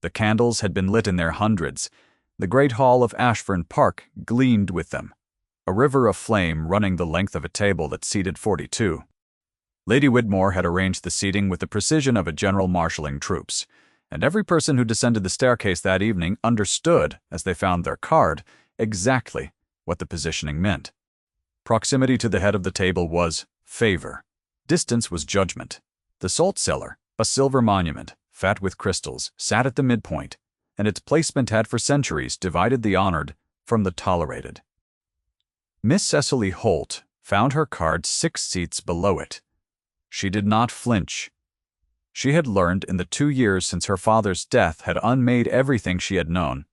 The candles had been lit in their hundreds. The great hall of Ashfern Park gleamed with them, a river of flame running the length of a table that seated 42. Lady Whitmore had arranged the seating with the precision of a general marshalling troops, and every person who descended the staircase that evening understood, as they found their card, exactly what the positioning meant. Proximity to the head of the table was favor. Distance was judgment. The salt cellar, a silver monument, fat with crystals, sat at the midpoint, and its placement had for centuries divided the honored from the tolerated. Miss Cecily Holt found her card 6 seats below it. She did not flinch. She had learned in the 2 years since her father's death had unmade everything she had known,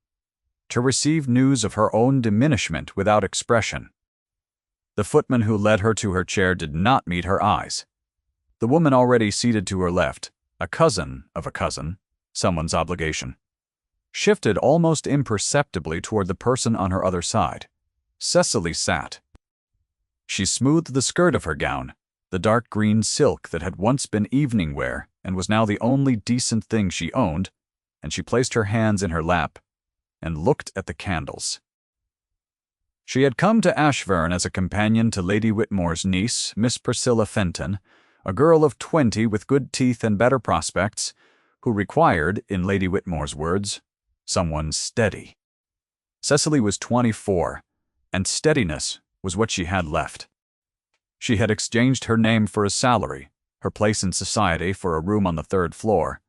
to receive news of her own diminishment without expression. The footman who led her to her chair did not meet her eyes. The woman already seated to her left, a cousin of a cousin, someone's obligation, shifted almost imperceptibly toward the person on her other side. Cecily sat. She smoothed the skirt of her gown, the dark green silk that had once been evening wear and was now the only decent thing she owned, and she placed her hands in her lap and looked at the candles. She had come to Ashfern as a companion to Lady Whitmore's niece, Miss Priscilla Fenton, a girl of 20 with good teeth and better prospects, who required, in Lady Whitmore's words, someone steady. Cecily was 24, and steadiness was what she had left. She had exchanged her name for a salary, her place in society for a room on the 3rd floor,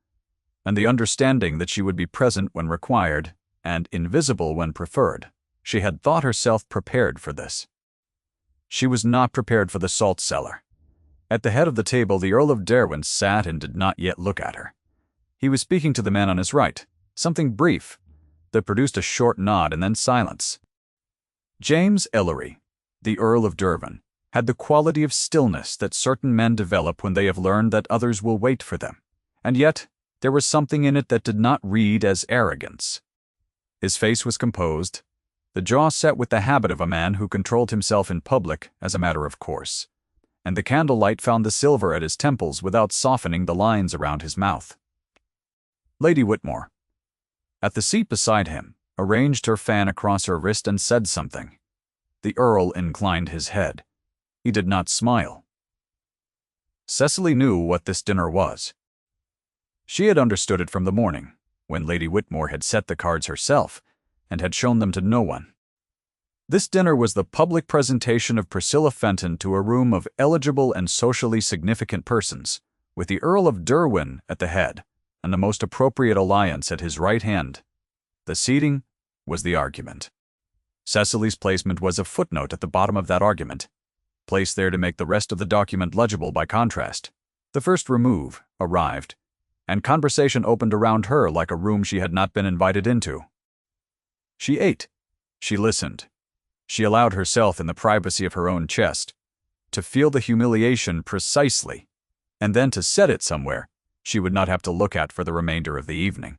and the understanding that she would be present when required and invisible when preferred. She had thought herself prepared for this. She was not prepared for the salt cellar. At the head of the table, the Earl of Derwent sat and did not yet look at her. He was speaking to the man on his right, something brief, that produced a short nod and then silence. James Ellery, the Earl of Derwent, had the quality of stillness that certain men develop when they have learned that others will wait for them, and yet there was something in it that did not read as arrogance. His face was composed, the jaw set with the habit of a man who controlled himself in public as a matter of course, and the candlelight found the silver at his temples without softening the lines around his mouth. Lady Whitmore, at the seat beside him, arranged her fan across her wrist and said something. The Earl inclined his head. He did not smile. Cecily knew what this dinner was. She had understood it from the morning, when Lady Whitmore had set the cards herself, and had shown them to no one. This dinner was the public presentation of Priscilla Fenton to a room of eligible and socially significant persons, with the Earl of Derwent at the head, and the most appropriate alliance at his right hand. The seating was the argument. Cecily's placement was a footnote at the bottom of that argument, placed there to make the rest of the document legible by contrast. The first remove arrived, and conversation opened around her like a room she had not been invited into. She ate. She listened. She allowed herself, in the privacy of her own chest, to feel the humiliation precisely, and then to set it somewhere she would not have to look at for the remainder of the evening.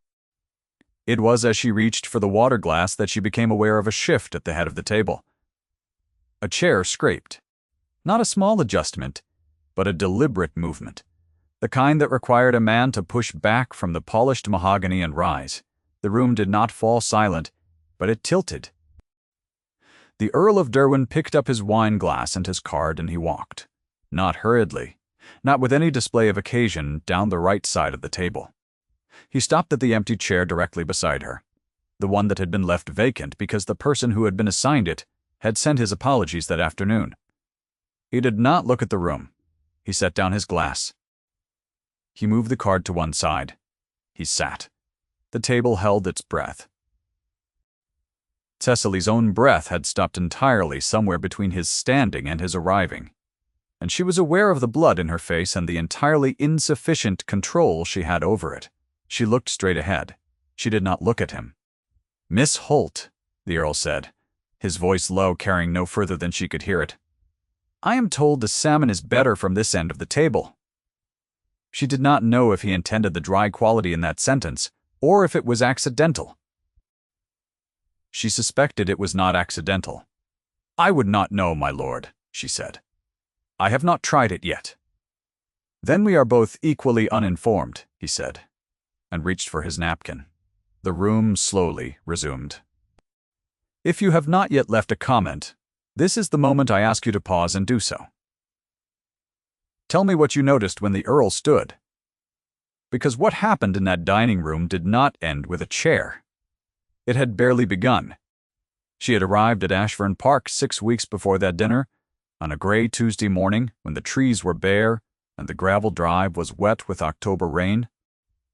It was as she reached for the water glass that she became aware of a shift at the head of the table. A chair scraped. Not a small adjustment, but a deliberate movement, the kind that required a man to push back from the polished mahogany and rise. The room did not fall silent, but it tilted. The Earl of Derwent picked up his wine glass and his card, and he walked, not hurriedly, not with any display of occasion, down the right side of the table. He stopped at the empty chair directly beside her, the one that had been left vacant because the person who had been assigned it had sent his apologies that afternoon. He did not look at the room. He set down his glass. He moved the card to one side. He sat. The table held its breath. Cecily's own breath had stopped entirely somewhere between his standing and his arriving, and she was aware of the blood in her face and the entirely insufficient control she had over it. She looked straight ahead. She did not look at him. "Miss Holt," the Earl said, his voice low, carrying no further than she could hear it. "I am told the salmon is better from this end of the table." She did not know if he intended the dry quality in that sentence, or if it was accidental. She suspected it was not accidental. "I would not know, my lord," she said. "I have not tried it yet." "Then we are both equally uninformed," he said, and reached for his napkin. The room slowly resumed. If you have not yet left a comment, this is the moment I ask you to pause and do so. Tell me what you noticed when the Earl stood. Because what happened in that dining room did not end with a chair. It had barely begun. She had arrived at Ashfern Park 6 weeks before that dinner, on a gray Tuesday morning when the trees were bare and the gravel drive was wet with October rain.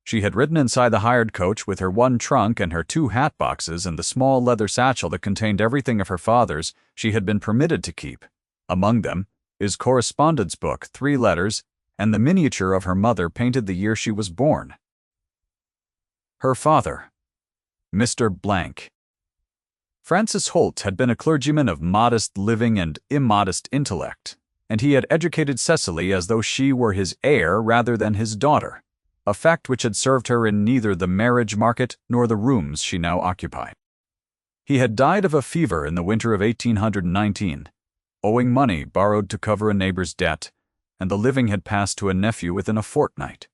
She had ridden inside the hired coach with her one trunk and her 2 hat boxes and the small leather satchel that contained everything of her father's she had been permitted to keep. Among them, his correspondence book, 3 letters, and the miniature of her mother painted the year she was born. Her father, Mr. Blank. Francis Holt had been a clergyman of modest living and immodest intellect, and he had educated Cecily as though she were his heir rather than his daughter, a fact which had served her in neither the marriage market nor the rooms she now occupied. He had died of a fever in the winter of 1819, owing money borrowed to cover a neighbor's debt, and the living had passed to a nephew within a fortnight.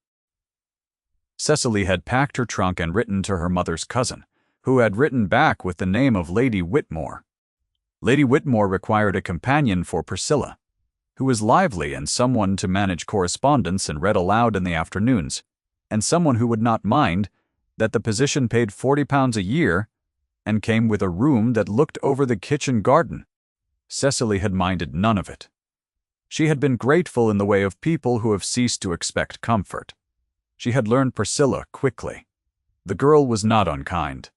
Cecily had packed her trunk and written to her mother's cousin, who had written back with the name of Lady Whitmore. Lady Whitmore required a companion for Priscilla, who was lively and someone to manage correspondence and read aloud in the afternoons, and someone who would not mind that the position paid £40 a year and came with a room that looked over the kitchen garden. Cecily had minded none of it. She had been grateful in the way of people who have ceased to expect comfort. She had learned Priscilla quickly. The girl was not unkind.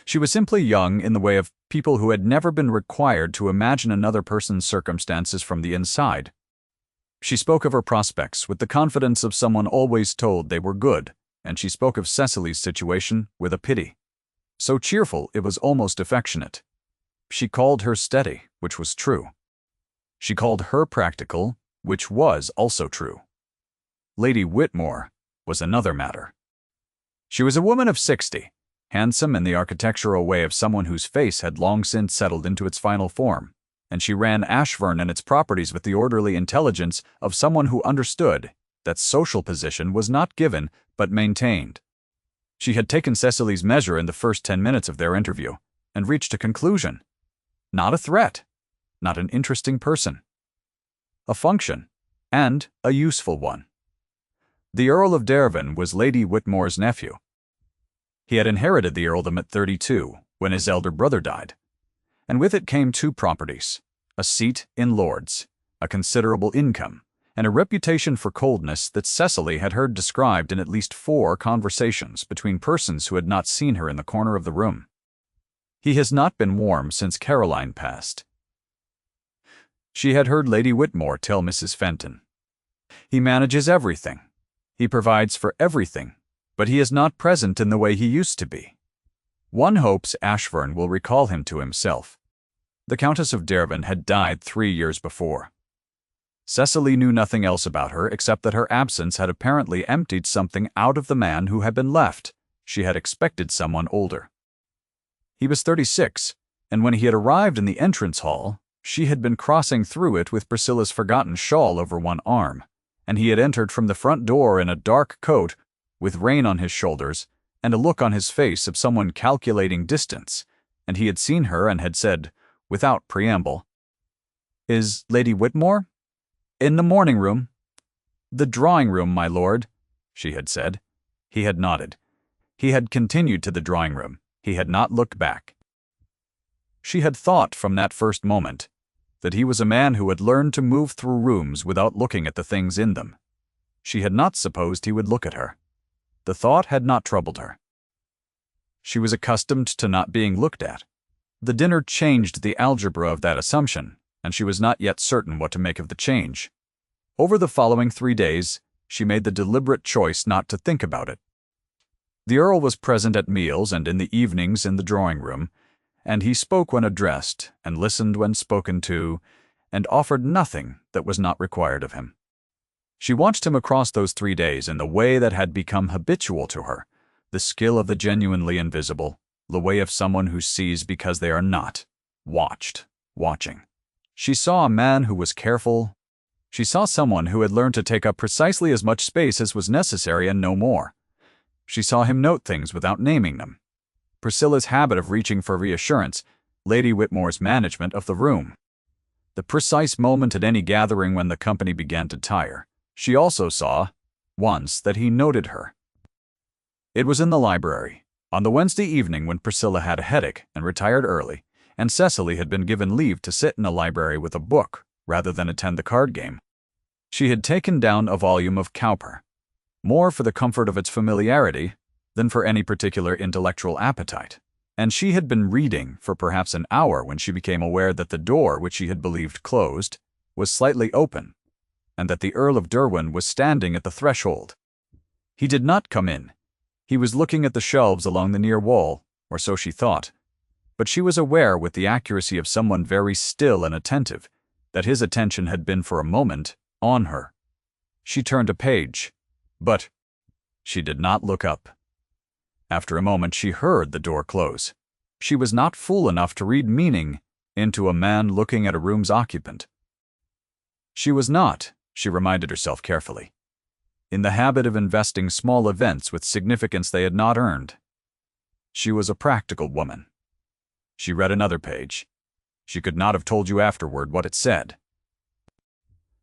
She was simply young in the way of people who had never been required to imagine another person's circumstances from the inside. She spoke of her prospects with the confidence of someone always told they were good, and she spoke of Cecily's situation with a pity. So cheerful it was almost affectionate. She called her steady, which was true. She called her practical, which was also true. Lady Whitmore was another matter. She was a woman of 60, handsome in the architectural way of someone whose face had long since settled into its final form, and she ran Ashfern and its properties with the orderly intelligence of someone who understood that social position was not given but maintained. She had taken Cecily's measure in the first 10 minutes of their interview and reached a conclusion. Not a threat, not an interesting person. A function, and a useful one. The Earl of Dervin was Lady Whitmore's nephew. He had inherited the earldom at 32 when his elder brother died, and with it came 2 properties, a seat in Lords, a considerable income, and a reputation for coldness that Cecily had heard described in at least 4 conversations between persons who had not seen her in the corner of the room. He has not been warm since Caroline passed. She had heard Lady Whitmore tell Mrs. Fenton. He manages everything. He provides for everything, but he is not present in the way he used to be. One hopes Ashfern will recall him to himself. The Countess of Dervin had died 3 years before. Cecily knew nothing else about her except that her absence had apparently emptied something out of the man who had been left. She had expected someone older. He was 36, and when he had arrived in the entrance hall, she had been crossing through it with Priscilla's forgotten shawl over one arm, and he had entered from the front door in a dark coat, with rain on his shoulders, and a look on his face of someone calculating distance, and he had seen her and had said, without preamble, "Is Lady Whitmore?" "In the morning room." "The drawing room, my lord," she had said. He had nodded. He had continued to the drawing room. He had not looked back. She had thought from that first moment that he was a man who had learned to move through rooms without looking at the things in them. She had not supposed he would look at her. The thought had not troubled her. She was accustomed to not being looked at. The dinner changed the algebra of that assumption, and she was not yet certain what to make of the change. Over the following 3 days, she made the deliberate choice not to think about it. The Earl was present at meals and in the evenings in the drawing-room, and he spoke when addressed, and listened when spoken to, and offered nothing that was not required of him. She watched him across those 3 days in the way that had become habitual to her, the skill of the genuinely invisible, the way of someone who sees because they are not, watching. She saw a man who was careful. She saw someone who had learned to take up precisely as much space as was necessary and no more. She saw him note things without naming them. Priscilla's habit of reaching for reassurance, Lady Whitmore's management of the room. The precise moment at any gathering when the company began to tire. She also saw, once, that he noted her. It was in the library, on the Wednesday evening when Priscilla had a headache and retired early, and Cecily had been given leave to sit in a library with a book rather than attend the card game. She had taken down a volume of Cowper, more for the comfort of its familiarity than for any particular intellectual appetite, and she had been reading for perhaps an hour when she became aware that the door, which she had believed closed, was slightly open, and that the Earl of Derwent was standing at the threshold. He did not come in. He was looking at the shelves along the near wall, or so she thought, but she was aware with the accuracy of someone very still and attentive that his attention had been for a moment on her. She turned a page, but she did not look up. After a moment she heard the door close. She was not fool enough to read meaning into a man looking at a room's occupant. She was not, she reminded herself carefully, in the habit of investing small events with significance they had not earned. She was a practical woman. She read another page. She could not have told you afterward what it said.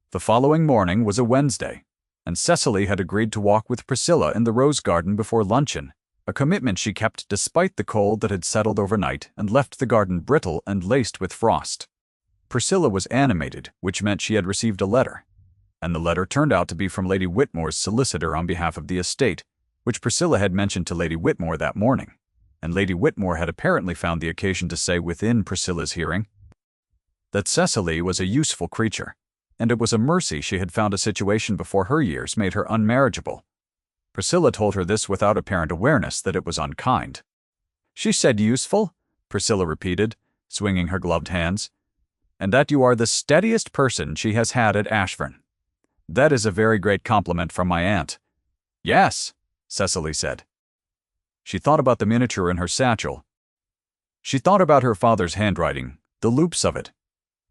The following morning was a Wednesday, and Cecily had agreed to walk with Priscilla in the rose garden before luncheon, a commitment she kept despite the cold that had settled overnight and left the garden brittle and laced with frost. Priscilla was animated, which meant she had received a letter, and the letter turned out to be from Lady Whitmore's solicitor on behalf of the estate, which Priscilla had mentioned to Lady Whitmore that morning, and Lady Whitmore had apparently found the occasion to say within Priscilla's hearing that Cecily was a useful creature, and it was a mercy she had found a situation before her years made her unmarriageable. Priscilla told her this without apparent awareness that it was unkind. "She said useful," Priscilla repeated, swinging her gloved hands, "and that you are the steadiest person she has had at Ashford. That is a very great compliment from my aunt." "Yes," Cecily said. She thought about the miniature in her satchel. She thought about her father's handwriting, the loops of it,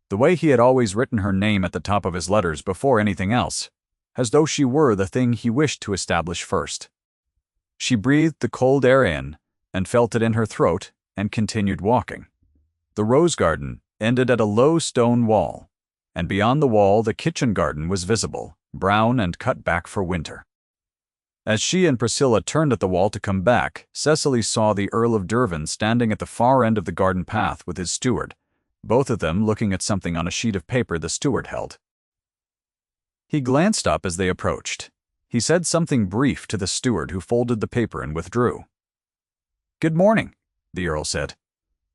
the way he had always written her name at the top of his letters before anything else, as though she were the thing he wished to establish first. She breathed the cold air in and felt it in her throat and continued walking. The rose garden ended at a low stone wall, and beyond the wall the kitchen garden was visible, brown and cut back for winter. As she and Priscilla turned at the wall to come back, Cecily saw the Earl of Derwent standing at the far end of the garden path with his steward, both of them looking at something on a sheet of paper the steward held. He glanced up as they approached. He said something brief to the steward, who folded the paper and withdrew. "Good morning," the Earl said.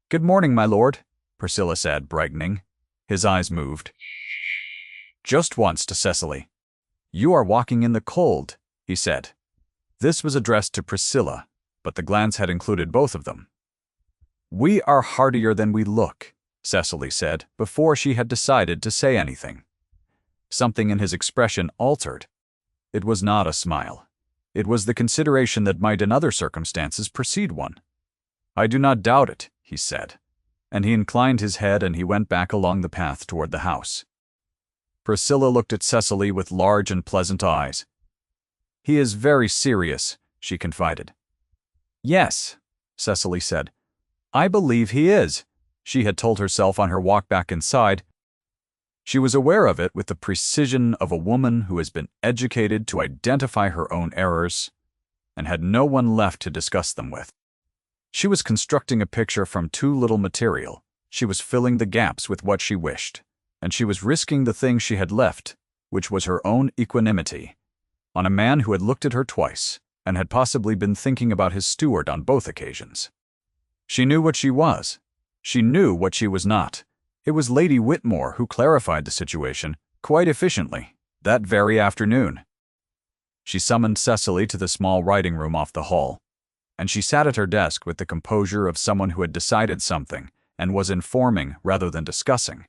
"Good morning, my lord," Priscilla said, brightening. His eyes moved. Just once to Cecily. "You are walking in the cold," he said. This was addressed to Priscilla, but the glance had included both of them. "We are hardier than we look," Cecily said, before she had decided to say anything. Something in his expression altered. It was not a smile. It was the consideration that might in other circumstances precede one. "I do not doubt it," he said, and he inclined his head and he went back along the path toward the house. Priscilla looked at Cecily with large and pleasant eyes. "He is very serious," she confided. "Yes," Cecily said. "I believe he is," she had told herself on her walk back inside. She was aware of it with the precision of a woman who has been educated to identify her own errors and had no one left to discuss them with. She was constructing a picture from too little material. She was filling the gaps with what she wished, and she was risking the thing she had left, which was her own equanimity, on a man who had looked at her twice and had possibly been thinking about his steward on both occasions. She knew what she was. She knew what she was not. It was Lady Whitmore who clarified the situation, quite efficiently, that very afternoon. She summoned Cecily to the small writing room off the hall, and she sat at her desk with the composure of someone who had decided something and was informing rather than discussing.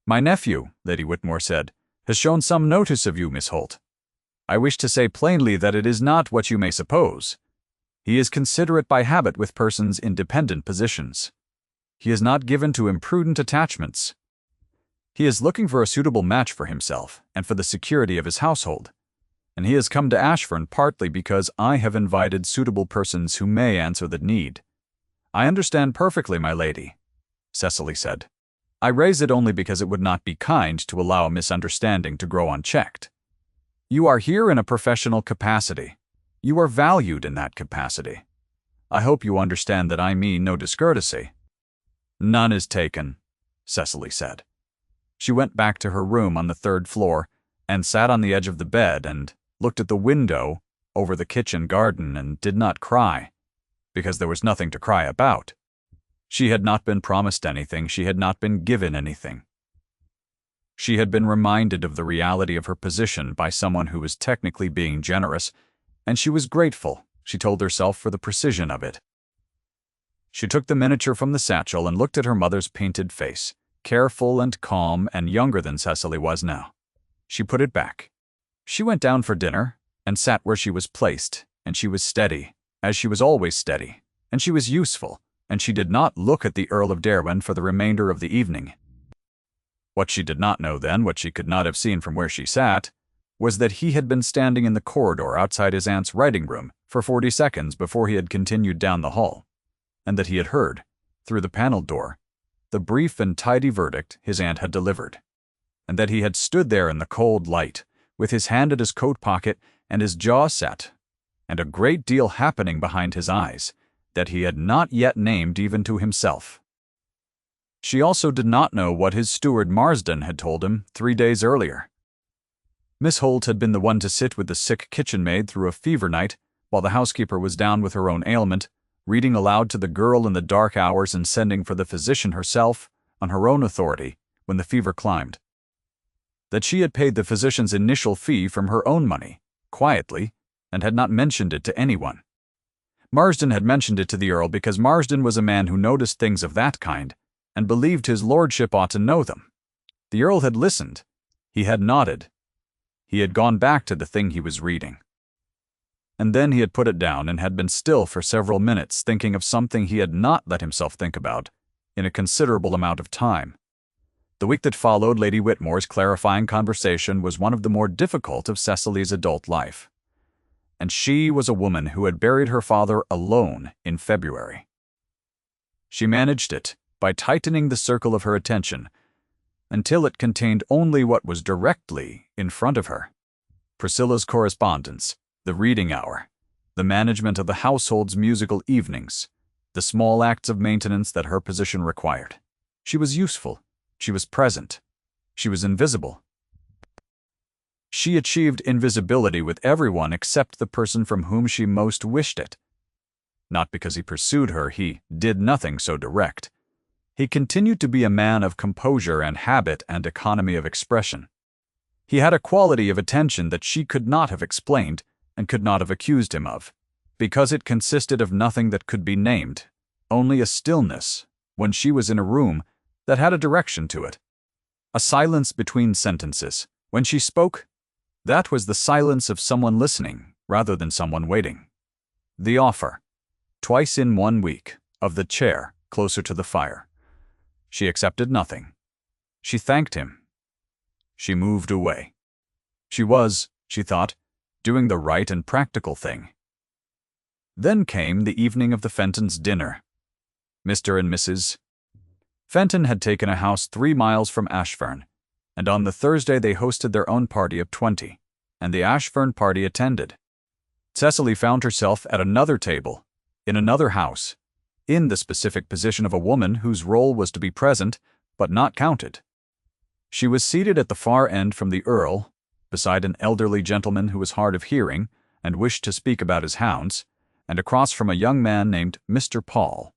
"My nephew," Lady Whitmore said, "has shown some notice of you, Miss Holt. I wish to say plainly that it is not what you may suppose. He is considerate by habit with persons in dependent positions. He is not given to imprudent attachments. He is looking for a suitable match for himself and for the security of his household. and he has come to Ashfern partly because I have invited suitable persons who may answer the need." "I understand perfectly, my lady," Cecily said. "I raise it only because it would not be kind to allow a misunderstanding to grow unchecked. You are here in a professional capacity. You are valued in that capacity. I hope you understand that I mean no discourtesy." "None is taken," Cecily said. She went back to her room on the 3rd floor and sat on the edge of the bed and looked at the window over the kitchen garden and did not cry, because there was nothing to cry about. She had not been promised anything, she had not been given anything. She had been reminded of the reality of her position by someone who was technically being generous, and she was grateful, she told herself, for the precision of it. She took the miniature from the satchel and looked at her mother's painted face, careful and calm and younger than Cecily was now. She put it back. She went down for dinner and sat where she was placed, and she was steady, as she was always steady, and she was useful, and she did not look at the Earl of Derwent for the remainder of the evening. What she did not know then, what she could not have seen from where she sat, was that he had been standing in the corridor outside his aunt's writing room for 40 seconds before he had continued down the hall, and that he had heard, through the paneled door, the brief and tidy verdict his aunt had delivered, and that he had stood there in the cold light, with his hand at his coat pocket and his jaw set, and a great deal happening behind his eyes that he had not yet named even to himself. She also did not know what his steward Marsden had told him 3 days earlier. Miss Holt had been the one to sit with the sick kitchen maid through a fever night, while the housekeeper was down with her own ailment, reading aloud to the girl in the dark hours and sending for the physician herself, on her own authority, when the fever climbed. That she had paid the physician's initial fee from her own money, quietly, and had not mentioned it to anyone. Marsden had mentioned it to the Earl because Marsden was a man who noticed things of that kind, and believed his lordship ought to know them. The Earl had listened. He had nodded. He had gone back to the thing he was reading. And then he had put it down and had been still for several minutes, thinking of something he had not let himself think about in a considerable amount of time. The week that followed Lady Whitmore's clarifying conversation was one of the more difficult of Cecily's adult life. And she was a woman who had buried her father alone in February. She managed it by tightening the circle of her attention until it contained only what was directly in front of her: Priscilla's correspondence, the reading hour, the management of the household's musical evenings, the small acts of maintenance that her position required. She was useful. She was present. She was invisible. She achieved invisibility with everyone except the person from whom she most wished it. Not because he pursued her, he did nothing so direct. He continued to be a man of composure and habit and economy of expression. He had a quality of attention that she could not have explained and could not have accused him of, because it consisted of nothing that could be named, only a stillness, when she was in a room, that had a direction to it. A silence between sentences. When she spoke, that was the silence of someone listening rather than someone waiting. The offer, twice in 1 week, of the chair closer to the fire. She accepted nothing. She thanked him. She moved away. She was, she thought, doing the right and practical thing. Then came the evening of the Fentons' dinner. Mr. and Mrs. Fenton had taken a house 3 miles from Ashfern, and on the Thursday they hosted their own party of 20, and the Ashfern party attended. Cecily found herself at another table, in another house, in the specific position of a woman whose role was to be present, but not counted. She was seated at the far end from the Earl, beside an elderly gentleman who was hard of hearing and wished to speak about his hounds, and across from a young man named Mr. Paul.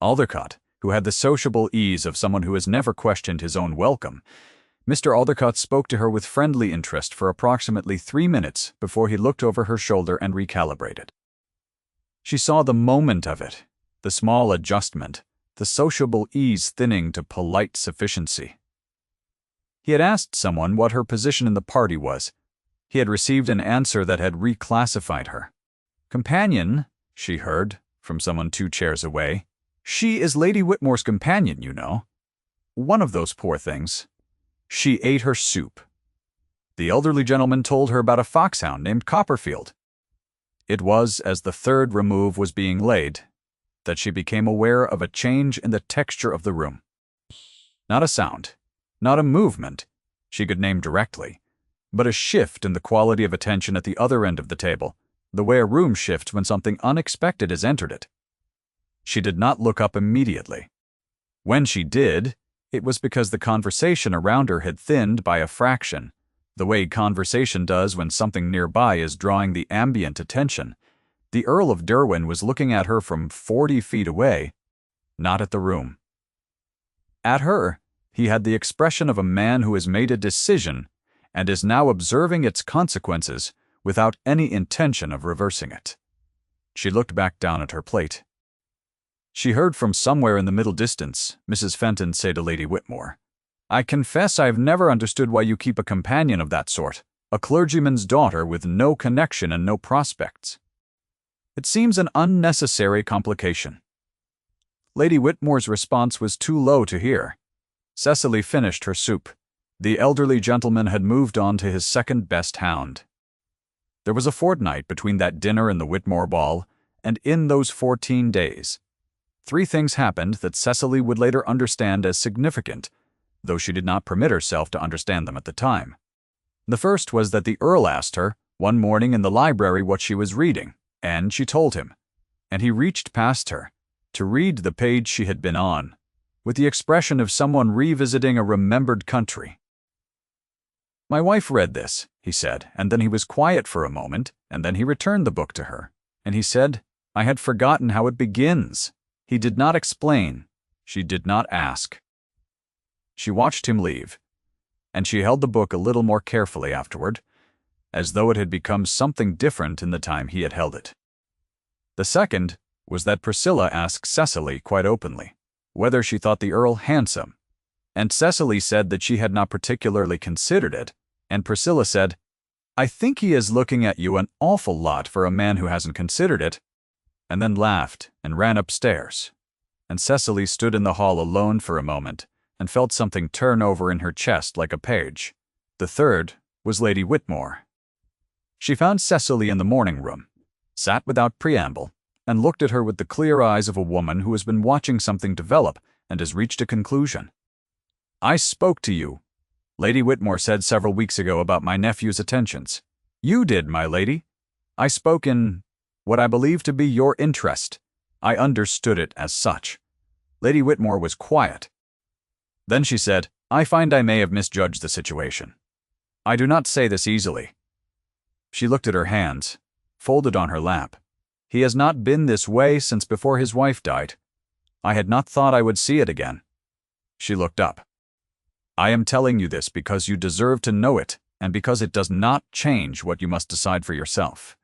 Aldecott, who had the sociable ease of someone who has never questioned his own welcome, Mr. Aldecott spoke to her with friendly interest for approximately 3 minutes before he looked over her shoulder and recalibrated. She saw the moment of it, the small adjustment, the sociable ease thinning to polite sufficiency. He had asked someone what her position in the party was. He had received an answer that had reclassified her. "Companion," she heard, from someone 2 chairs away. "She is Lady Whitmore's companion, you know. One of those poor things. She ate her soup." The elderly gentleman told her about a foxhound named Copperfield. It was as the third remove was being laid that she became aware of a change in the texture of the room. Not a sound, not a movement she could name directly, but a shift in the quality of attention at the other end of the table, the way a room shifts when something unexpected has entered it. She did not look up immediately. When she did, it was because the conversation around her had thinned by a fraction, the way conversation does when something nearby is drawing the ambient attention. The Earl of Derwin was looking at her from 40 feet away, not at the room. At her, he had the expression of a man who has made a decision and is now observing its consequences without any intention of reversing it. She looked back down at her plate. She heard from somewhere in the middle distance Mrs. Fenton say to Lady Whitmore, "I confess I have never understood why you keep a companion of that sort, a clergyman's daughter with no connection and no prospects. It seems an unnecessary complication." Lady Whitmore's response was too low to hear. Cecily finished her soup. The elderly gentleman had moved on to his second-best hound. There was a fortnight between that dinner and the Whitmore ball, and in those 14 days, 3 things happened that Cecily would later understand as significant, though she did not permit herself to understand them at the time. The first was that the Earl asked her, one morning in the library, what she was reading, and she told him, and he reached past her to read the page she had been on, with the expression of someone revisiting a remembered country. "My wife read this," he said, and then he was quiet for a moment, and then he returned the book to her, and he said, "I had forgotten how it begins." He did not explain. She did not ask. She watched him leave, and she held the book a little more carefully afterward, as though it had become something different in the time he had held it. The second was that Priscilla asked Cecily quite openly whether she thought the Earl handsome, and Cecily said that she had not particularly considered it, and Priscilla said, "I think he is looking at you an awful lot for a man who hasn't considered it," and then laughed and ran upstairs, and Cecily stood in the hall alone for a moment and felt something turn over in her chest like a page. The third was Lady Whitmore. She found Cecily in the morning room, sat without preamble, and looked at her with the clear eyes of a woman who has been watching something develop and has reached a conclusion. "I spoke to you," Lady Whitmore said several weeks ago, about my nephew's attentions. "You did, my lady. I spoke in what I believe to be your interest. I understood it as such." Lady Whitmore was quiet. Then she said, "I find I may have misjudged the situation. I do not say this easily." She looked at her hands, folded on her lap. "He has not been this way since before his wife died. I had not thought I would see it again." She looked up. "I am telling you this because you deserve to know it, and because it does not change what you must decide for yourself."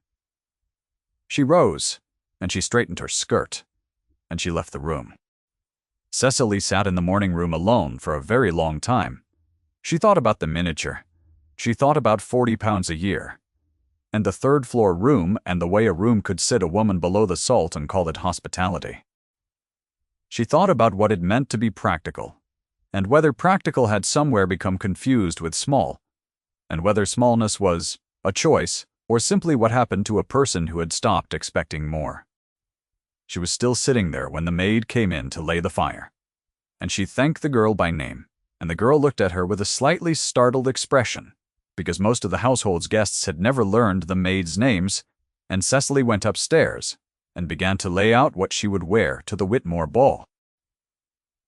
She rose, and she straightened her skirt, and she left the room. Cecily sat in the morning room alone for a very long time. She thought about the miniature. She thought about £40 a year, and the third-floor room, and the way a room could sit a woman below the salt and call it hospitality. She thought about what it meant to be practical, and whether practical had somewhere become confused with small, and whether smallness was a choice or simply what happened to a person who had stopped expecting more. She was still sitting there when the maid came in to lay the fire, and she thanked the girl by name, and the girl looked at her with a slightly startled expression, because most of the household's guests had never learned the maids' names, and Cecily went upstairs and began to lay out what she would wear to the Whitmore ball.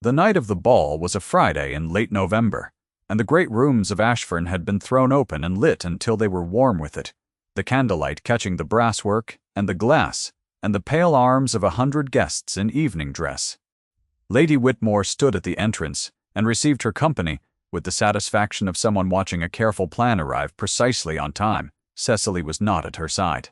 The night of the ball was a Friday in late November, and the great rooms of Ashford had been thrown open and lit until they were warm with it, the candlelight catching the brasswork and the glass and the pale arms of 100 guests in evening dress. Lady Whitmore stood at the entrance and received her company with the satisfaction of someone watching a careful plan arrive precisely on time. Cecily was not at her side.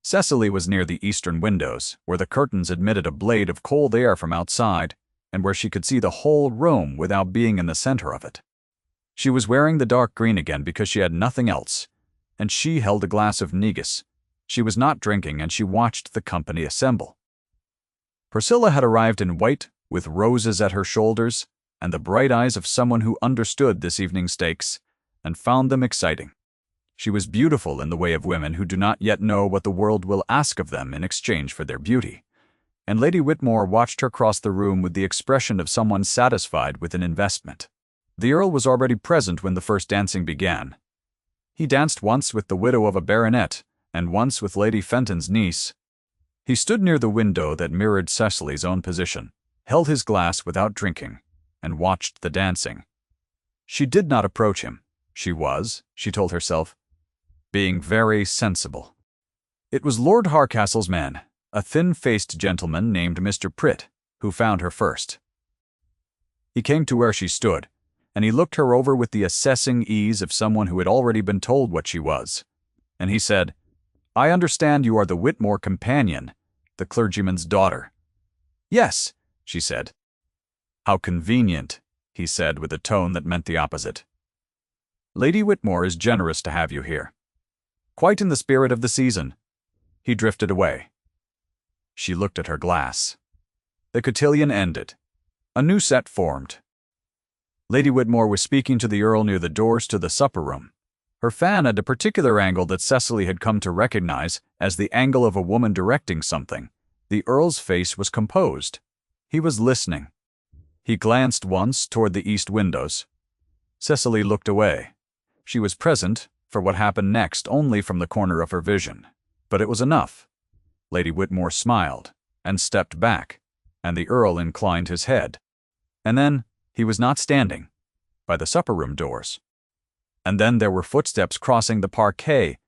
Cecily was near the eastern windows, where the curtains admitted a blade of cold air from outside, and where she could see the whole room without being in the center of it. She was wearing the dark green again because she had nothing else, and she held a glass of negus. She was not drinking, and she watched the company assemble. Priscilla had arrived in white, with roses at her shoulders, and the bright eyes of someone who understood this evening's stakes, and found them exciting. She was beautiful in the way of women who do not yet know what the world will ask of them in exchange for their beauty, and Lady Whitmore watched her cross the room with the expression of someone satisfied with an investment. The Earl was already present when the first dancing began. He danced once with the widow of a baronet, and once with Lady Fenton's niece. He stood near the window that mirrored Cecily's own position, held his glass without drinking, and watched the dancing. She did not approach him. She told herself, being very sensible. It was Lord Harcastle's man, a thin-faced gentleman named Mr. Pritt, who found her first. He came to where she stood, and he looked her over with the assessing ease of someone who had already been told what she was. And he said, "I understand you are the Whitmore companion, the clergyman's daughter." "Yes," she said. "How convenient," he said with a tone that meant the opposite. "Lady Whitmore is generous to have you here. Quite in the spirit of the season." He drifted away. She looked at her glass. The cotillion ended. A new set formed. Lady Whitmore was speaking to the Earl near the doors to the supper room. Her fan at a particular angle that Cecily had come to recognize as the angle of a woman directing something. The Earl's face was composed. He was listening. He glanced once toward the east windows. Cecily looked away. She was present for what happened next only from the corner of her vision, but it was enough. Lady Whitmore smiled and stepped back, and the Earl inclined his head. And then he was not standing by the supper-room doors. And then there were footsteps crossing the parquet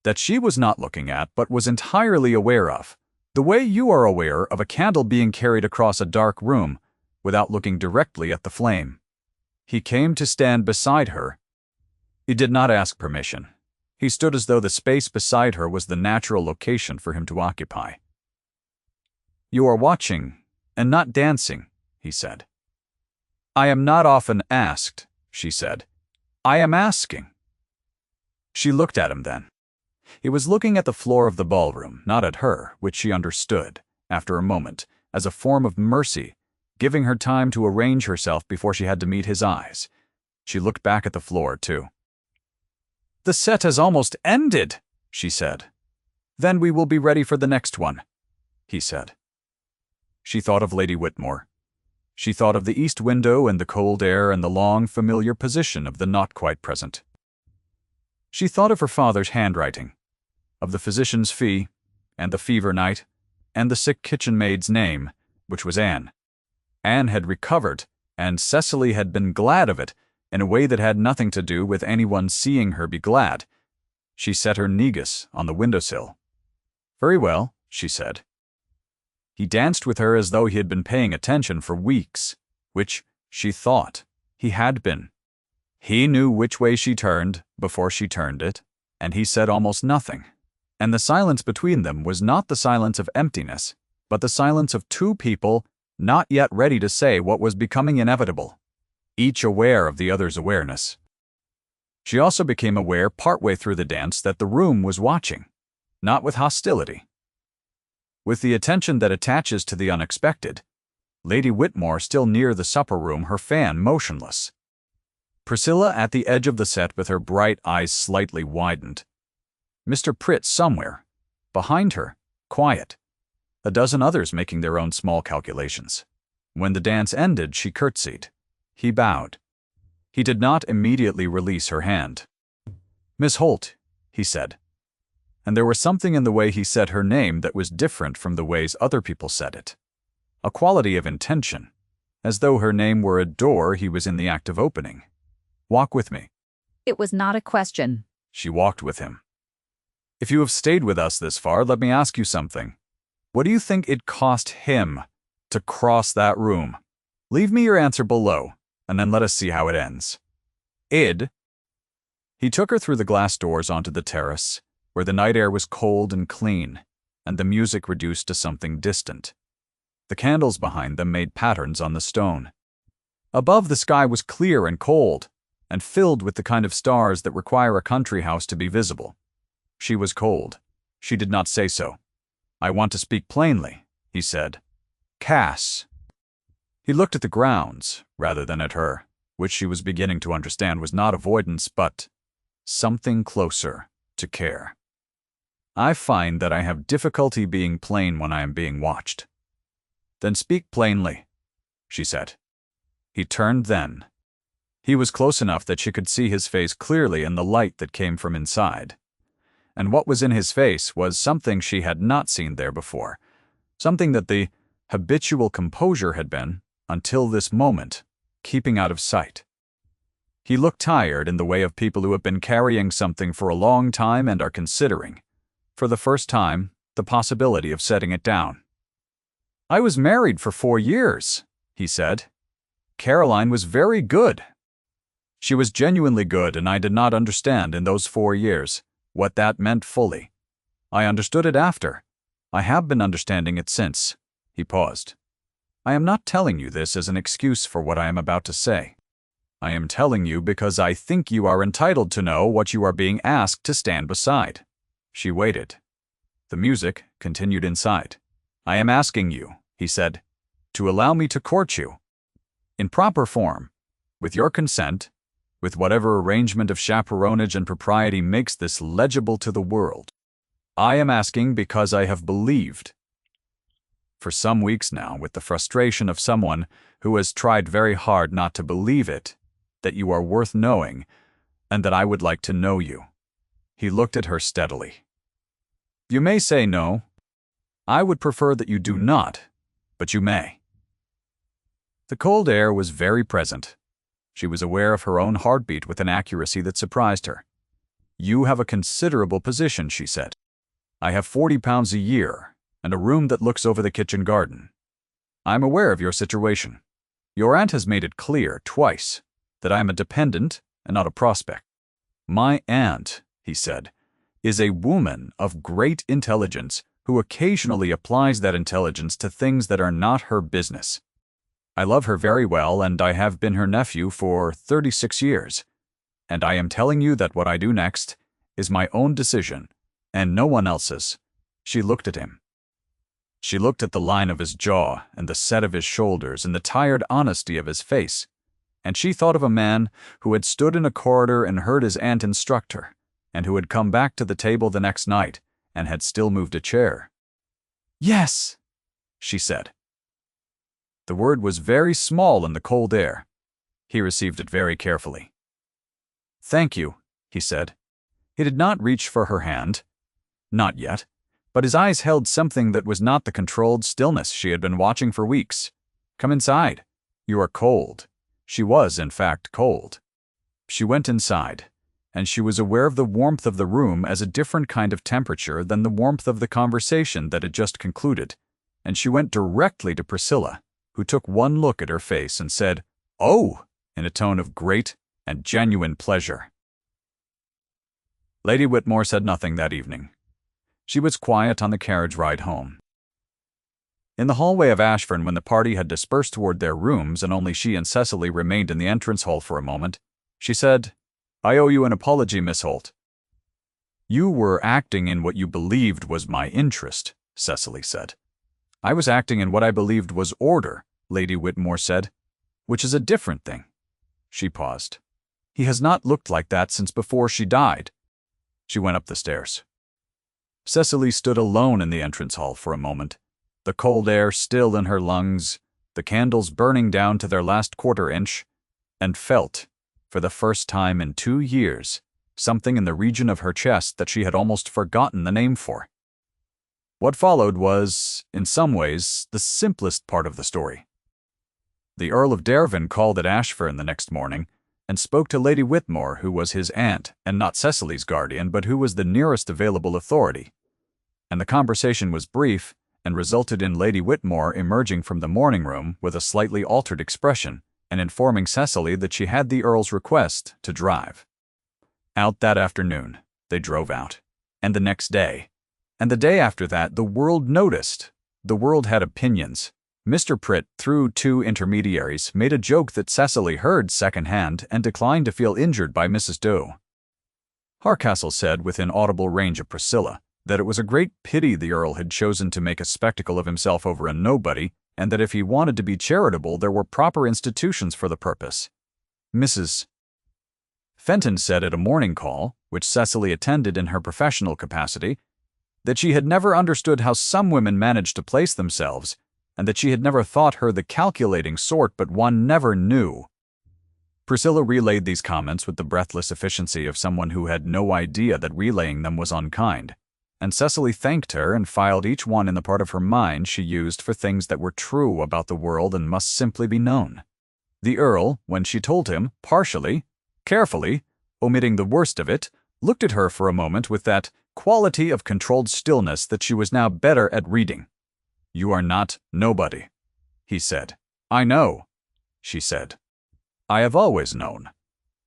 that she was not looking at but was entirely aware of, the way you are aware of a candle being carried across a dark room without looking directly at the flame. He came to stand beside her. He did not ask permission. He stood as though the space beside her was the natural location for him to occupy. "You are watching, and not dancing," he said. "I am not often asked," she said. "I am asking." She looked at him then. He was looking at the floor of the ballroom, not at her, which she understood, after a moment, as a form of mercy, giving her time to arrange herself before she had to meet his eyes. She looked back at the floor, too. "The set has almost ended," she said. "Then we will be ready for the next one," he said. She thought of Lady Whitmore. She thought of the east window and the cold air and the long, familiar position of the not quite present. She thought of her father's handwriting, of the physician's fee, and the fever night, and the sick kitchen maid's name, which was Anne. Anne had recovered, and Cecily had been glad of it, in a way that had nothing to do with anyone seeing her be glad. She set her negus on the windowsill. "Very well," she said. He danced with her as though he had been paying attention for weeks, which, she thought, he had been. He knew which way she turned before she turned it, and he said almost nothing. And the silence between them was not the silence of emptiness, but the silence of two people not yet ready to say what was becoming inevitable, each aware of the other's awareness. She also became aware partway through the dance that the room was watching, not with hostility. With the attention that attaches to the unexpected, Lady Whitmore still near the supper room, her fan motionless. Priscilla at the edge of the set with her bright eyes slightly widened. Mr. Pritt somewhere, behind her, quiet. A dozen others making their own small calculations. When the dance ended, she curtsied. He bowed. He did not immediately release her hand. "Miss Holt," he said. And there was something in the way he said her name that was different from the ways other people said it. A quality of intention, as though her name were a door he was in the act of opening. "Walk with me." It was not a question. She walked with him. "If you have stayed with us this far, let me ask you something. What do you think it cost him to cross that room? Leave me your answer below, and then let us see how it ends." He took her through the glass doors onto the terrace, where the night air was cold and clean, and the music reduced to something distant. The candles behind them made patterns on the stone. Above, the sky was clear and cold, and filled with the kind of stars that require a country house to be visible. She was cold. She did not say so. "I want to speak plainly," he said. "Cass." He looked at the grounds, rather than at her, which she was beginning to understand was not avoidance but something closer to care. I find that I have difficulty being plain when I am being watched. Then speak plainly, she said. He turned then. He was close enough that she could see his face clearly in the light that came from inside. And what was in his face was something she had not seen there before, something that the habitual composure had been, until this moment, keeping out of sight. He looked tired in the way of people who have been carrying something for a long time and are considering, for the first time, the possibility of setting it down. "I was married for 4 years, he said. "Caroline was very good. She was genuinely good, and I did not understand in those 4 years what that meant fully. I understood it after. I have been understanding it since." He paused. "I am not telling you this as an excuse for what I am about to say. I am telling you because I think you are entitled to know what you are being asked to stand beside." She waited. The music continued inside. "I am asking you," he said, "to allow me to court you. In proper form, with your consent, with whatever arrangement of chaperonage and propriety makes this legible to the world. I am asking because I have believed for some weeks now, with the frustration of someone who has tried very hard not to believe it, that you are worth knowing, and that I would like to know you." He looked at her steadily. "You may say no. I would prefer that you do not, but you may." The cold air was very present. She was aware of her own heartbeat with an accuracy that surprised her. "You have a considerable position," she said. "I have £40 a year, and a room that looks over the kitchen garden. I am aware of your situation. Your aunt has made it clear, twice, that I am a dependent and not a prospect." "My aunt," he said, "is a woman of great intelligence who occasionally applies that intelligence to things that are not her business. I love her very well, and I have been her nephew for 36 years. And I am telling you that what I do next is my own decision, and no one else's." She looked at him. She looked at the line of his jaw and the set of his shoulders and the tired honesty of his face, and she thought of a man who had stood in a corridor and heard his aunt instruct her, and who had come back to the table the next night and had still moved a chair. "Yes," she said. The word was very small in the cold air. He received it very carefully. "Thank you," he said. He did not reach for her hand. Not yet. But his eyes held something that was not the controlled stillness she had been watching for weeks. "Come inside. You are cold." She was, in fact, cold. She went inside, and she was aware of the warmth of the room as a different kind of temperature than the warmth of the conversation that had just concluded, and she went directly to Priscilla, who took one look at her face and said, "Oh," in a tone of great and genuine pleasure. Lady Whitmore said nothing that evening. She was quiet on the carriage ride home. In the hallway of Ashford, when the party had dispersed toward their rooms and only she and Cecily remained in the entrance hall for a moment, she said, "I owe you an apology, Miss Holt." "You were acting in what you believed was my interest," Cecily said. "I was acting in what I believed was order," Lady Whitmore said, "which is a different thing." She paused. "He has not looked like that since before she died." She went up the stairs. Cecily stood alone in the entrance hall for a moment, the cold air still in her lungs, the candles burning down to their last quarter-inch, and felt, for the first time in 2 years, something in the region of her chest that she had almost forgotten the name for. What followed was, in some ways, the simplest part of the story. The Earl of Dervin called at Ashford the next morning, and spoke to Lady Whitmore, who was his aunt, and not Cecily's guardian, but who was the nearest available authority. And the conversation was brief, and resulted in Lady Whitmore emerging from the morning room with a slightly altered expression, and informing Cecily that she had the Earl's request to drive. Out that afternoon, they drove out, and the next day, and the day after that, the world noticed. The world had opinions. Mr. Pritt, through 2 intermediaries, made a joke that Cecily heard second-hand and declined to feel injured by Mrs. Doe. Harcastle said, within audible range of Priscilla, that it was a great pity the Earl had chosen to make a spectacle of himself over a nobody, and that if he wanted to be charitable there were proper institutions for the purpose. Mrs. Fenton said at a morning call, which Cecily attended in her professional capacity, that she had never understood how some women managed to place themselves, and that she had never thought her the calculating sort, but one never knew. Priscilla relayed these comments with the breathless efficiency of someone who had no idea that relaying them was unkind, and Cecily thanked her and filed each one in the part of her mind she used for things that were true about the world and must simply be known. The Earl, when she told him, partially, carefully, omitting the worst of it, looked at her for a moment with that quality of controlled stillness that she was now better at reading. "You are not nobody," he said. "I know," she said. "I have always known.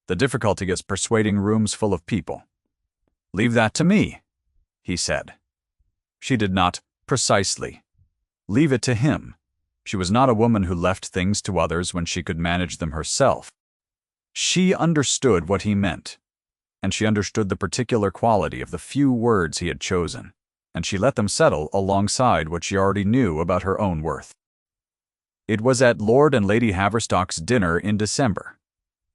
The difficulty is persuading rooms full of people." "Leave that to me," he said. She did not precisely leave it to him. She was not a woman who left things to others when she could manage them herself. She understood what he meant, and she understood the particular quality of the few words he had chosen, and she let them settle alongside what she already knew about her own worth. It was at Lord and Lady Haverstock's dinner in December,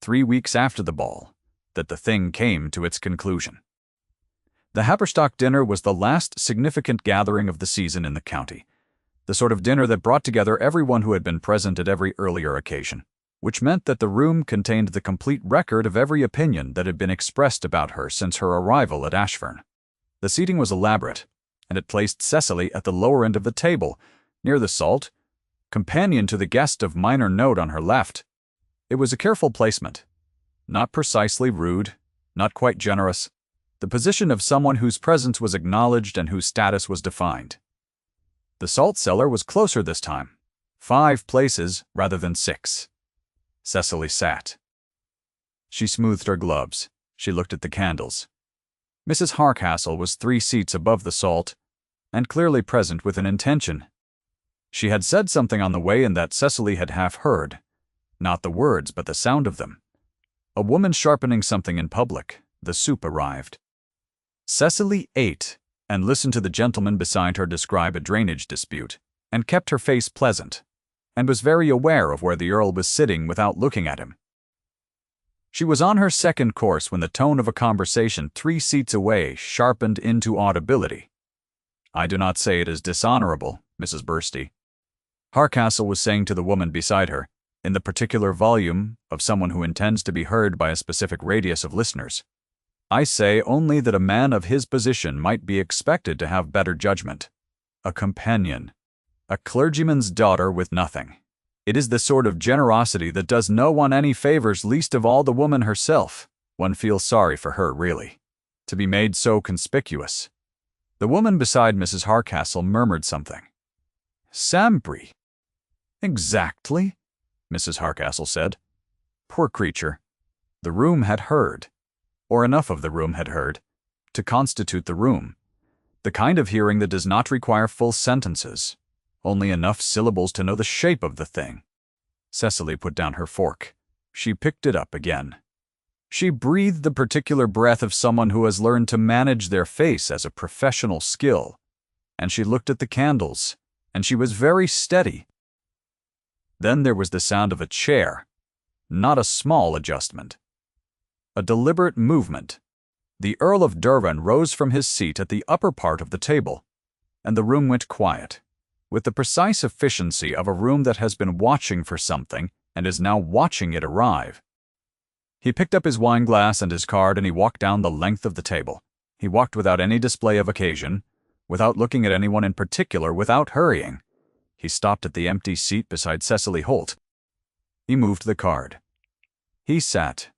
3 weeks after the ball, that the thing came to its conclusion. The Haverstock dinner was the last significant gathering of the season in the county, the sort of dinner that brought together everyone who had been present at every earlier occasion, which meant that the room contained the complete record of every opinion that had been expressed about her since her arrival at Ashfern. The seating was elaborate, and it placed Cecily at the lower end of the table, near the salt, companion to the guest of minor note on her left. It was a careful placement, not precisely rude, not quite generous, the position of someone whose presence was acknowledged and whose status was defined. The salt cellar was closer this time, 5 places rather than 6. Cecily sat. She smoothed her gloves. She looked at the candles. Mrs. Hardcastle was 3 seats above the salt, and clearly present with an intention. She had said something on the way in that Cecily had half heard, not the words but the sound of them. A woman sharpening something in public. The soup arrived. Cecily ate and listened to the gentleman beside her describe a drainage dispute, and kept her face pleasant, and was very aware of where the Earl was sitting without looking at him. She was on her second course when the tone of a conversation 3 seats away sharpened into audibility. "I do not say it is dishonorable, Mrs. Bursty," Hardcastle was saying to the woman beside her, in the particular volume of someone who intends to be heard by a specific radius of listeners. "I say only that a man of his position might be expected to have better judgment. A companion. A clergyman's daughter with nothing. It is the sort of generosity that does no one any favors, least of all the woman herself. One feels sorry for her, really. To be made so conspicuous." The woman beside Mrs. Hardcastle murmured something. "Sambry." "Exactly," Mrs. Hardcastle said. Poor creature. The room had heard, or enough of the room had heard, to constitute the room. The kind of hearing that does not require full sentences, only enough syllables to know the shape of the thing. Cecily put down her fork. She picked it up again. She breathed the particular breath of someone who has learned to manage their face as a professional skill, and she looked at the candles, and she was very steady. Then there was the sound of a chair, not a small adjustment. A deliberate movement. The Earl of Derwent rose from his seat at the upper part of the table, and the room went quiet, with the precise efficiency of a room that has been watching for something and is now watching it arrive. He picked up his wineglass and his card and he walked down the length of the table. He walked without any display of occasion, without looking at anyone in particular, without hurrying. He stopped at the empty seat beside Cecily Holt. He moved the card. He sat.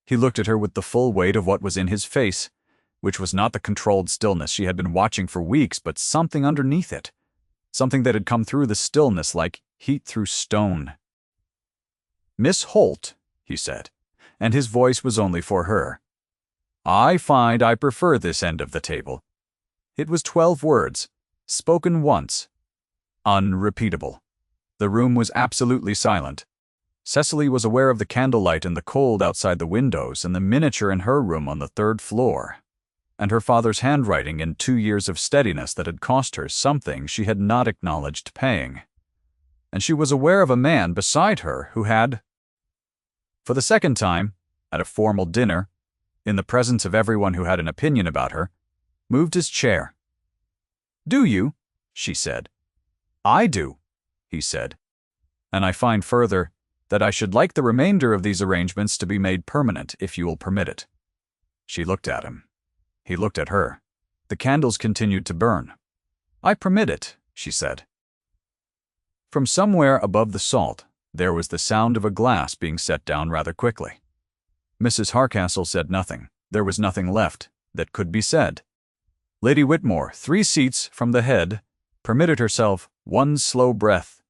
He looked at her with the full weight of what was in his face, which was not the controlled stillness she had been watching for weeks, but something underneath it, something that had come through the stillness like heat through stone. "Miss Holt," he said, and his voice was only for her. "I find I prefer this end of the table." It was 12 words, spoken once. Unrepeatable. The room was absolutely silent. Cecily was aware of the candlelight and the cold outside the windows and the miniature in her room on the 3rd floor, and her father's handwriting in 2 years of steadiness that had cost her something she had not acknowledged paying. And she was aware of a man beside her who had For the second time, at a formal dinner, in the presence of everyone who had an opinion about her, moved his chair. "Do you?" she said. "I do," he said. "And I find further that I should like the remainder of these arrangements to be made permanent, if you will permit it." She looked at him. He looked at her. The candles continued to burn. "I permit it," she said. From somewhere above the salt, there was the sound of a glass being set down rather quickly. Mrs. Hardcastle said nothing. There was nothing left that could be said. Lady Whitmore, 3 seats from the head, permitted herself one slow breath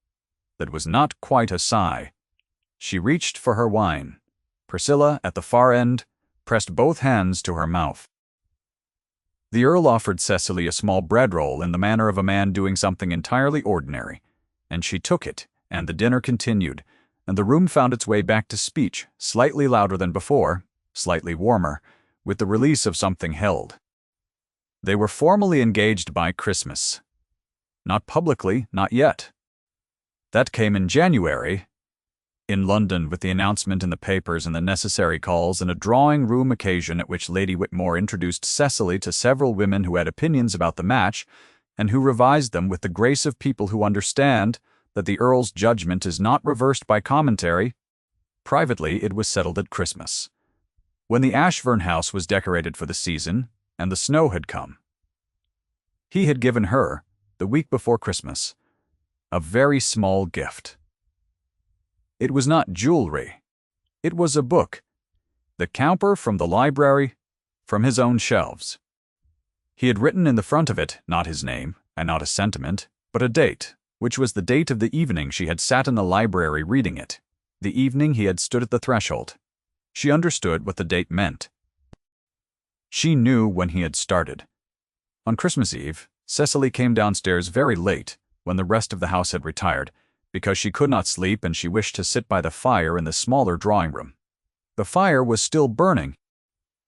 that was not quite a sigh. She reached for her wine. Priscilla, at the far end, pressed both hands to her mouth. The Earl offered Cecily a small bread roll in the manner of a man doing something entirely ordinary, and she took it, and the dinner continued, and the room found its way back to speech, slightly louder than before, slightly warmer, with the release of something held. They were formally engaged by Christmas. Not publicly, not yet. That came in January, in London, with the announcement in the papers and the necessary calls, and a drawing-room occasion at which Lady Whitmore introduced Cecily to several women who had opinions about the match, and who revised them with the grace of people who understand that the Earl's judgment is not reversed by commentary. Privately, it was settled at Christmas, when the Ashburn house was decorated for the season, and the snow had come. He had given her, the week before Christmas, a very small gift. It was not jewelry. It was a book, the Cowper from the library, from his own shelves. He had written in the front of it not his name, and not a sentiment, but a date, which was the date of the evening she had sat in the library reading it, the evening he had stood at the threshold. She understood what the date meant. She knew when he had started. On Christmas Eve, Cecily came downstairs very late, when the rest of the house had retired, because she could not sleep and she wished to sit by the fire in the smaller drawing-room. The fire was still burning.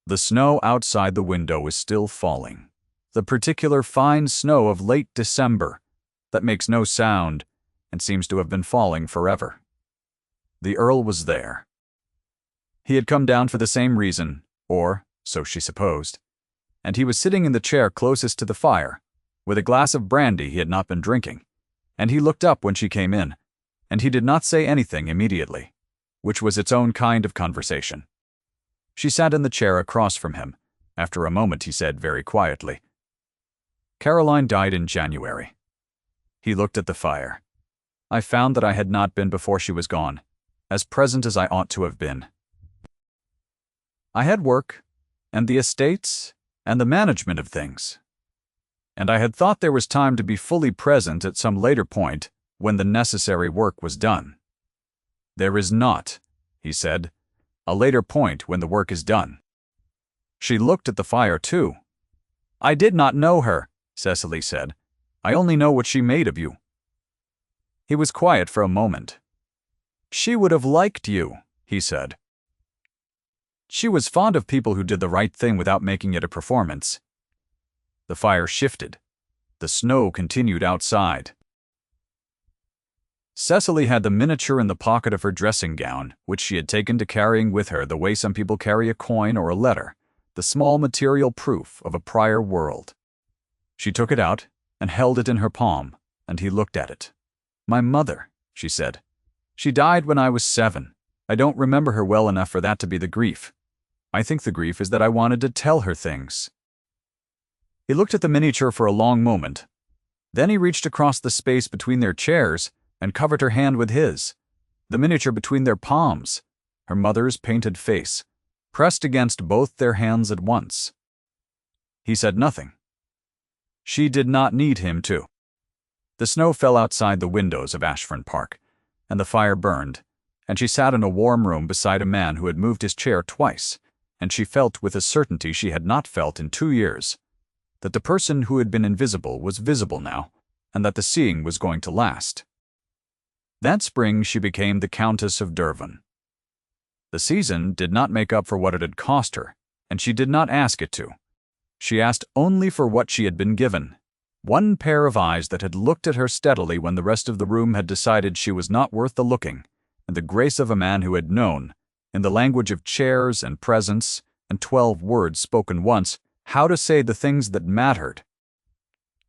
The snow outside the window was still falling, the particular fine snow of late December that makes no sound and seems to have been falling forever. The Earl was there. He had come down for the same reason, or so she supposed, and he was sitting in the chair closest to the fire, with a glass of brandy he had not been drinking, and he looked up when she came in, and he did not say anything immediately, which was its own kind of conversation. She sat in the chair across from him. After a moment he said very quietly, "Caroline died in January." He looked at the fire. "I found that I had not been before she was gone, as present as I ought to have been. I had work, and the estates, and the management of things. And I had thought there was time to be fully present at some later point when the necessary work was done. There is not," he said, "a later point when the work is done." She looked at the fire too. "I did not know her," Cecily said. "I only know what she made of you." He was quiet for a moment. "She would have liked you," he said. "She was fond of people who did the right thing without making it a performance." The fire shifted. The snow continued outside. Cecily had the miniature in the pocket of her dressing gown, which she had taken to carrying with her the way some people carry a coin or a letter, the small material proof of a prior world. She took it out and held it in her palm, and he looked at it. "My mother," she said. "She died when I was 7. I don't remember her well enough for that to be the grief. I think the grief is that I wanted to tell her things." He looked at the miniature for a long moment. Then he reached across the space between their chairs and covered her hand with his, the miniature between their palms, her mother's painted face, pressed against both their hands at once. He said nothing. She did not need him to. The snow fell outside the windows of Ashburn Park, and the fire burned, and she sat in a warm room beside a man who had moved his chair twice, and she felt with a certainty she had not felt in 2 years, that the person who had been invisible was visible now, and that the seeing was going to last. That spring she became the Countess of Dervon. The season did not make up for what it had cost her, and she did not ask it to. She asked only for what she had been given, one pair of eyes that had looked at her steadily when the rest of the room had decided she was not worth the looking, and the grace of a man who had known, in the language of chairs and presents, and 12 words spoken once, how to say the things that mattered.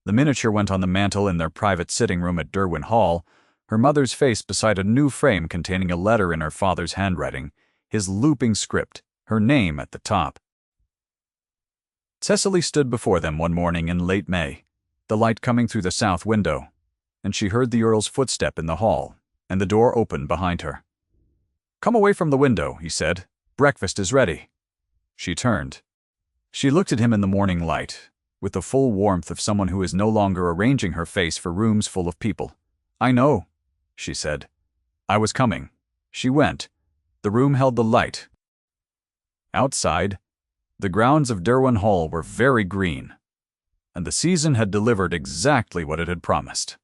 The miniature went on the mantel in their private sitting room at Derwent Hall, her mother's face beside a new frame containing a letter in her father's handwriting, his looping script, her name at the top. Cecily stood before them one morning in late May, the light coming through the south window, and she heard the Earl's footstep in the hall, and the door opened behind her. "Come away from the window," he said. "Breakfast is ready." She turned. She looked at him in the morning light, with the full warmth of someone who is no longer arranging her face for rooms full of people. "I know," she said. "I was coming." She went. The room held the light. Outside, the grounds of Derwent Hall were very green, and the season had delivered exactly what it had promised.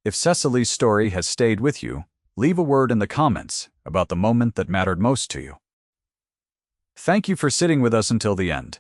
If Cecily's story has stayed with you, leave a word in the comments about the moment that mattered most to you. Thank you for sitting with us until the end.